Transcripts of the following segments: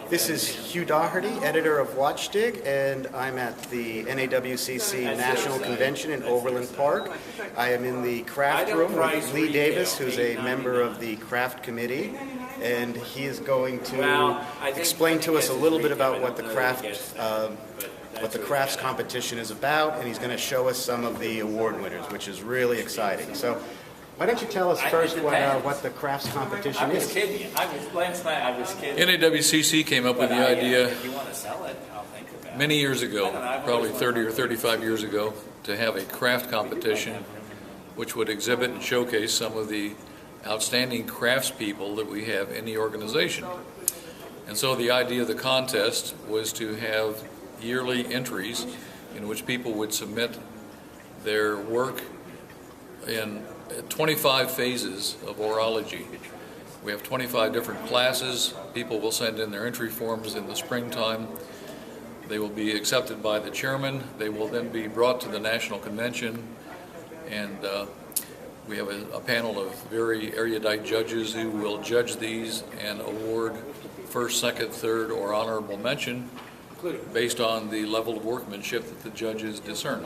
This is Hugh Doherty, editor of WatchDig, and I'm at the NAWCC National Convention in Overland Park. I am in the craft room with Lee Davis, who's a member of the craft committee, and he is going to explain to us a little bit about what the crafts competition is about, and he's going to show us some of the award winners, which is really exciting. So, why don't you tell us first what the crafts competition is? I was kidding. Last night I was kidding. NAWCC came up with the idea if you want to sell it, I'll think about it. many years ago, probably 30 or 35 years ago, to have a craft competition which would exhibit and showcase some of the outstanding craftspeople that we have in the organization. And so the idea of the contest was to have yearly entries in which people would submit their work in 25 phases of orology. We have 25 different classes. People will send in their entry forms in the springtime. They will be accepted by the chairman. They will then be brought to the national convention, and we have a panel of very erudite judges who will judge these and award first, second, third, or honorable mention based on the level of workmanship that the judges discern.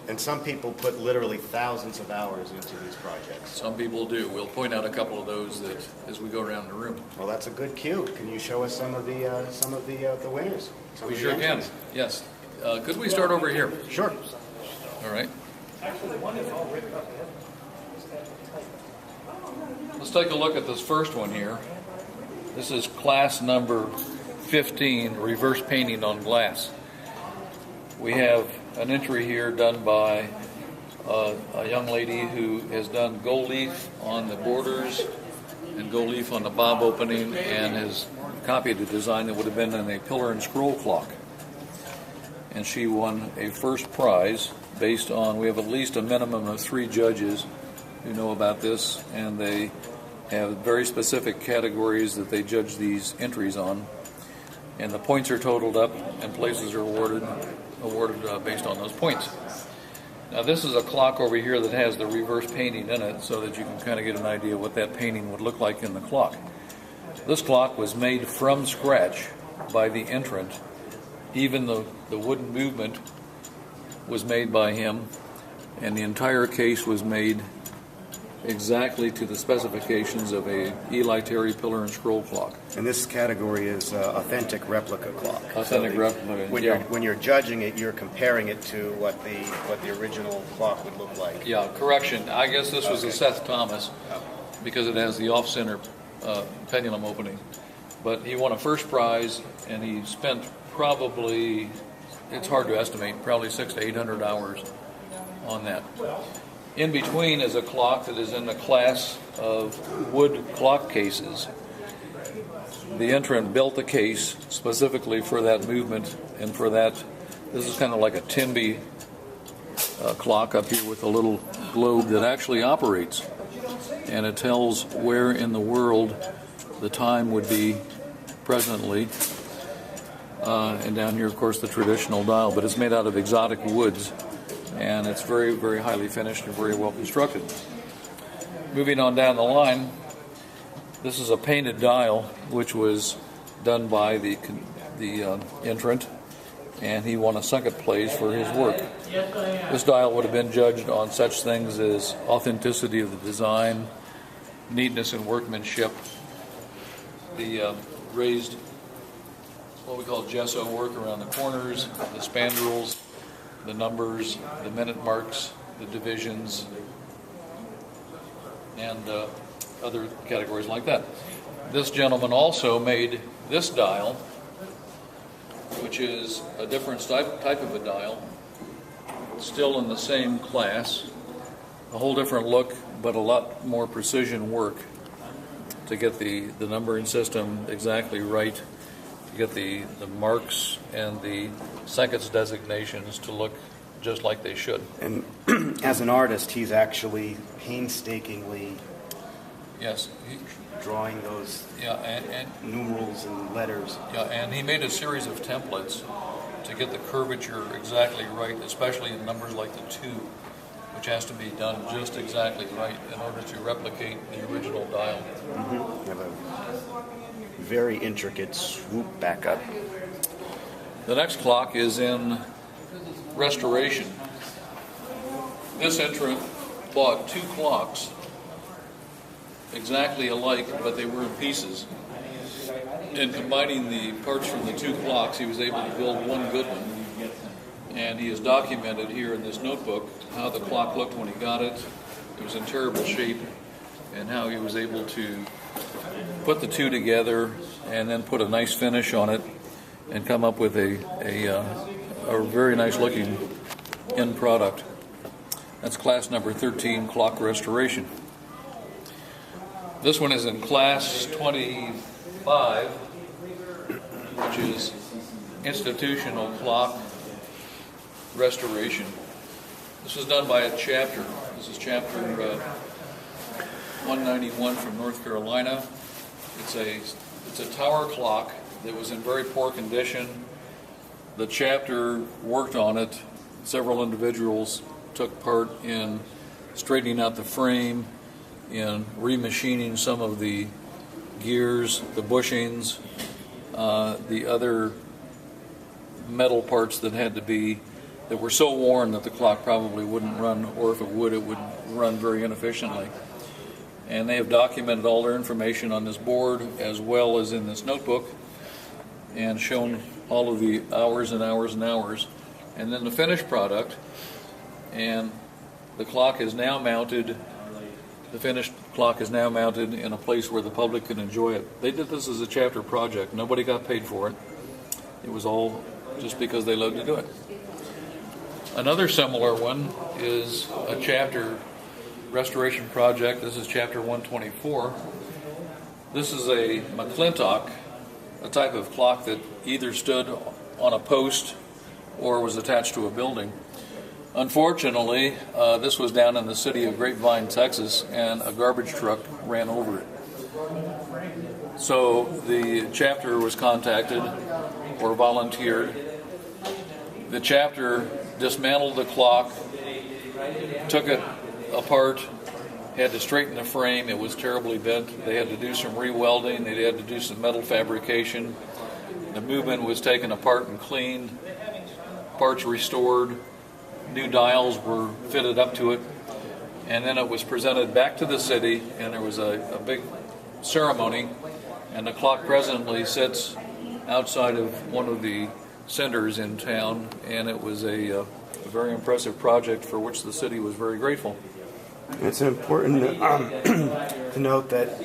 And some people put literally thousands of hours into these projects. Some people do. We'll point out a couple of those that as we go around the room. Well, that's a good cue. Can you show us some of the winners? We sure can. Yes. Could we start over here? Sure. All right. Let's take a look at this first one here. This is class number 15, reverse painting on glass. We have an entry here done by a young lady who has done gold leaf on the borders and gold leaf on the bob opening, and has copied a design that would have been in a pillar and scroll clock. And she won a first prize based on, we have at least a minimum of 3 judges who know about this, and they have very specific categories that they judge these entries on. And the points are totaled up, and places are awarded based on those points. Now this is a clock over here that has the reverse painting in it, so that you can kind of get an idea what that painting would look like in the clock. This clock was made from scratch by the entrant. Even the wooden movement was made by him, and the entire case was made exactly to the specifications of a Eli Terry pillar and scroll clock. And this category is authentic replica clock. Authentic replica. When you're judging it, you're comparing it to what the original clock would look like. Yeah, correction. I guess this was a Seth Thomas because it has the off-center pendulum opening. But he won a first prize, and he spent probably, it's hard to estimate, probably 600 to 800 hours on that. In between is a clock that is in the class of wood clock cases. The entrant built the case specifically for that movement and for that. This is kind of like a Timby clock up here with a little globe that actually operates, and it tells where in the world the time would be presently. And down here, of course, the traditional dial, but it's made out of exotic woods. And it's very, very highly finished and very well constructed. Moving on down the line, this is a painted dial which was done by the entrant, and he won a second place for his work. This dial would have been judged on such things as authenticity of the design, neatness and workmanship, the raised, what we call gesso work around the corners, the spandrels, the numbers, the minute marks, the divisions, and other categories like that. This gentleman also made this dial, which is a different type of a dial, still in the same class, a whole different look, but a lot more precision work to get the numbering system exactly right, to get the marks and the seconds designations to look just like they should. And as an artist, he's actually painstakingly drawing those and numerals and letters. Yeah, and he made a series of templates to get the curvature exactly right, especially in numbers like the 2, which has to be done just exactly right in order to replicate the original dial. Mm-hmm. You have a very intricate swoop back up. The next clock is in restoration. This entrant bought 2 clocks exactly alike, but they were in pieces. And combining the parts from the 2 clocks, he was able to build one good one. And he has documented here in this notebook how the clock looked when he got it. It was in terrible shape, and how he was able to put the 2 together and then put a nice finish on it and come up with a very nice looking end product. That's class number 13, clock restoration. This one is in class 25, which is institutional clock restoration. This was done by a chapter. This is chapter 191 from North Carolina. It's a tower clock that was in very poor condition. The chapter worked on it. Several individuals took part in straightening out the frame, in remachining some of the gears, the bushings, the other metal parts that were so worn that the clock probably wouldn't run, or if it would run very inefficiently. And they have documented all their information on this board as well as in this notebook, and shown all of the hours and hours and hours. And then the finished product, and the clock is now mounted. The finished clock is now mounted in a place where the public can enjoy it. They did this as a chapter project. Nobody got paid for it. It was all just because they loved to do it. Another similar one is a chapter restoration project. This is chapter 124. This is a McClintock, a type of clock that either stood on a post or was attached to a building. Unfortunately, this was down in the city of Grapevine, Texas, and a garbage truck ran over it. So the chapter was contacted or volunteered. The chapter dismantled the clock, took it apart, had to straighten the frame. It was terribly bent. They had to do some re-welding. They had to do some metal fabrication. The movement was taken apart and cleaned, parts restored, new dials were fitted up to it, and then it was presented back to the city, and there was a big ceremony, and the clock presently sits outside of one of the centers in town, and it was a very impressive project for which the city was very grateful. It's important to note that,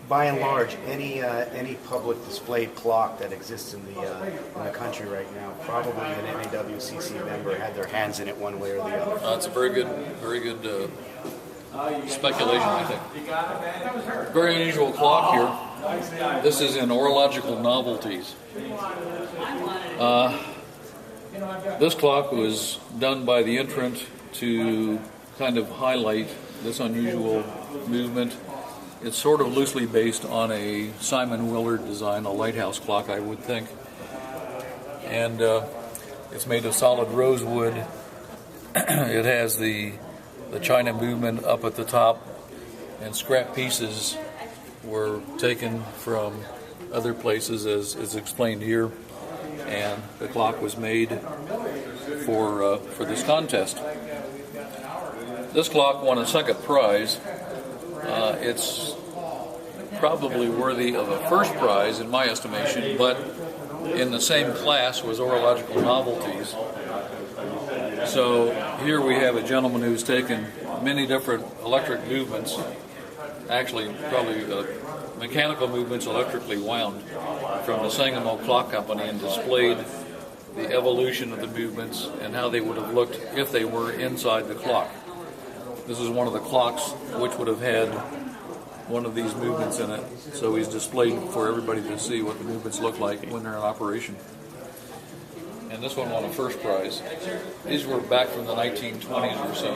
by and large, any public displayed clock that exists in the country right now, probably an NAWCC member had their hands in it one way or the other. That's a very good speculation, I think. Very unusual clock here. This is in Orological Novelties. This clock was done by the entrant to kind of highlight this unusual movement. It's sort of loosely based on a Simon Willard design, a lighthouse clock, I would think. And it's made of solid rosewood. It has the China movement up at the top, and scrap pieces were taken from other places, as is explained here. And the clock was made for this contest. This clock won a second prize. It's probably worthy of a first prize in my estimation, but in the same class was Orological Novelties. So here we have a gentleman who's taken many different electric movements, actually probably mechanical movements electrically wound, from the Sangamo Clock Company, and displayed the evolution of the movements and how they would have looked if they were inside the clock. This is one of the clocks which would have had one of these movements in it, so he's displayed for everybody to see what the movements look like when they're in operation. And this one won a first prize. These were back from the 1920s or so.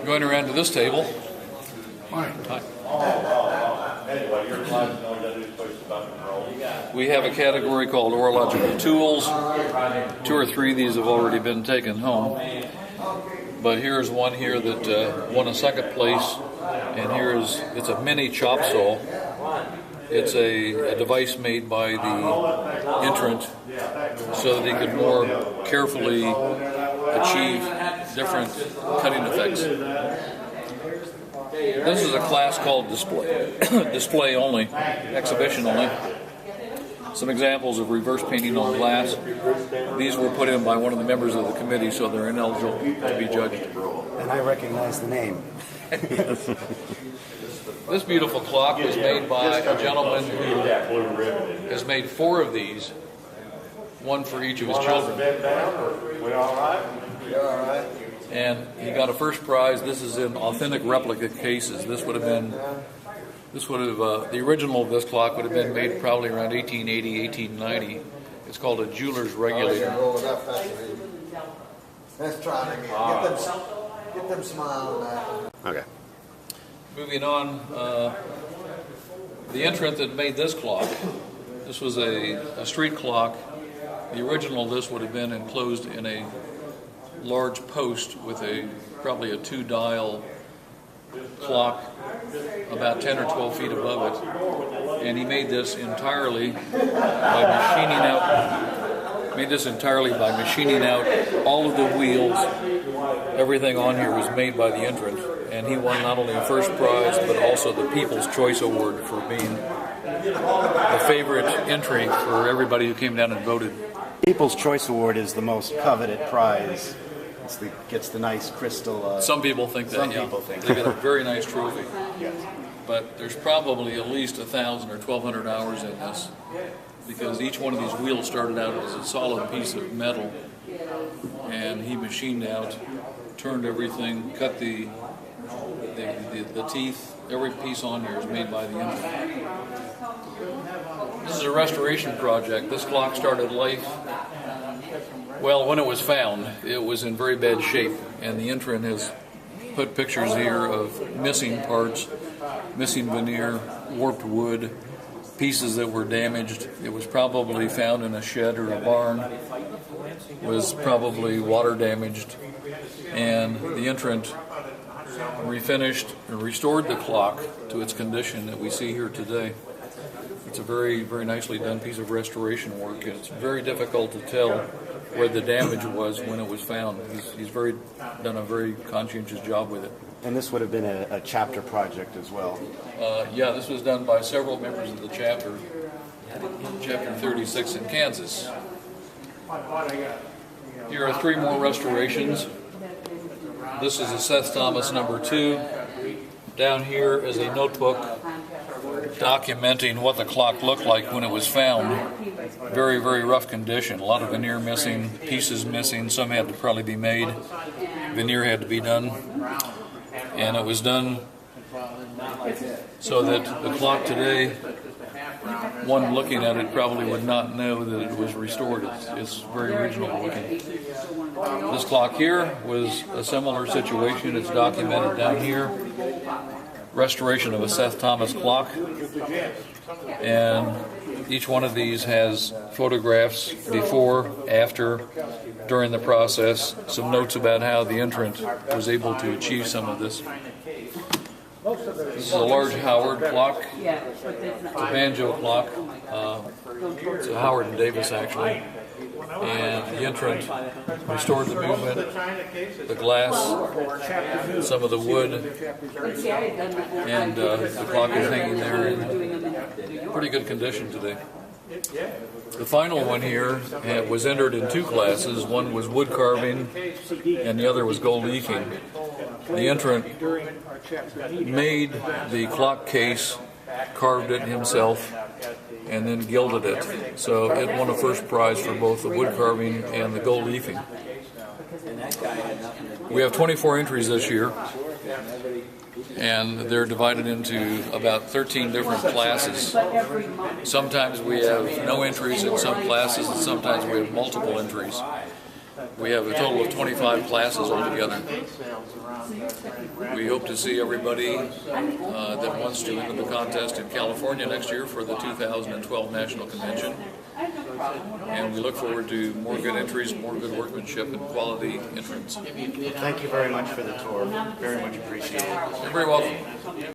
Going around to this table. Hi. We have a category called Orological Tools. 2 or 3 of these have already been taken home. But here's one here that won a second place And it's a mini chop saw. It's a device made by the entrant so that he could more carefully achieve different cutting effects. This is a class called display only, exhibition only. Some examples of reverse painting on glass. These were put in by one of the members of the committee, so they're ineligible to be judged. And I recognize the name. This beautiful clock was made by a gentleman who has made 4 of these, one for each of his children. And he got a first prize. This is in authentic replica cases. The original of this clock would have been made probably around 1880, 1890. It's called a jeweler's regulator. Let's try it again. Get them smiling back. Okay. Moving on, the entrant that made this clock, this was a street clock. The original of this would have been enclosed in a large post with probably a 2-dial clock about 10 or 12 feet above it. And he made this entirely by machining out all of the wheels. Everything on here was made by the entrant. And he won not only a first prize, but also the People's Choice Award for being the favorite entry for everybody who came down and voted. People's Choice Award is the most coveted prize. Gets the nice crystal. Some people think that. Some people think they get a very nice trophy. Yes. But there's probably at least 1,000 or 1,200 hours in this, because each one of these wheels started out as a solid piece of metal, and he machined out, turned everything, cut the teeth. Every piece on here is made by the entrant. This is a restoration project. This clock started life. Well, when it was found, it was in very bad shape, and the entrant has put pictures here of missing parts, missing veneer, warped wood, pieces that were damaged. It was probably found in a shed or a barn, was probably water damaged, and the entrant refinished and restored the clock to its condition that we see here today. It's a very, very nicely done piece of restoration work, and it's very difficult to tell where the damage was when it was found. He's done a very conscientious job with it. And this would have been a chapter project as well. Yeah, this was done by several members of the chapter 36 in Kansas. Here are 3 more restorations. This is a Seth Thomas number 2. Down here is a notebook documenting what the clock looked like when it was found. Very, very rough condition. A lot of veneer missing, pieces missing. Some had to probably be made. Veneer had to be done. And it was done so that the clock today, one looking at it probably would not know that it was restored. It's very original looking. This clock here was a similar situation. It's documented down here. Restoration of a Seth Thomas clock, and each one of these has photographs before, after, during the process, some notes about how the entrant was able to achieve some of this. This is a large Howard clock. It's a banjo clock. It's a Howard and Davis actually. And the entrant restored the movement, the glass, some of the wood, and the clock is hanging there in pretty good condition today. The final one here was entered in 2 classes. One was wood carving and the other was gold leafing. The entrant made the clock case, carved it himself, and then gilded it. So it won a first prize for both the wood carving and the gold leafing. We have 24 entries this year, and they're divided into about 13 different classes. Sometimes we have no entries in some classes, and sometimes we have multiple entries. We have a total of 25 classes altogether. We hope to see everybody that wants to enter the contest in California next year for the 2012 National Convention. And we look forward to more good entries, more good workmanship, and quality entrants. Thank you very much for the tour. Very much appreciated. You're very welcome.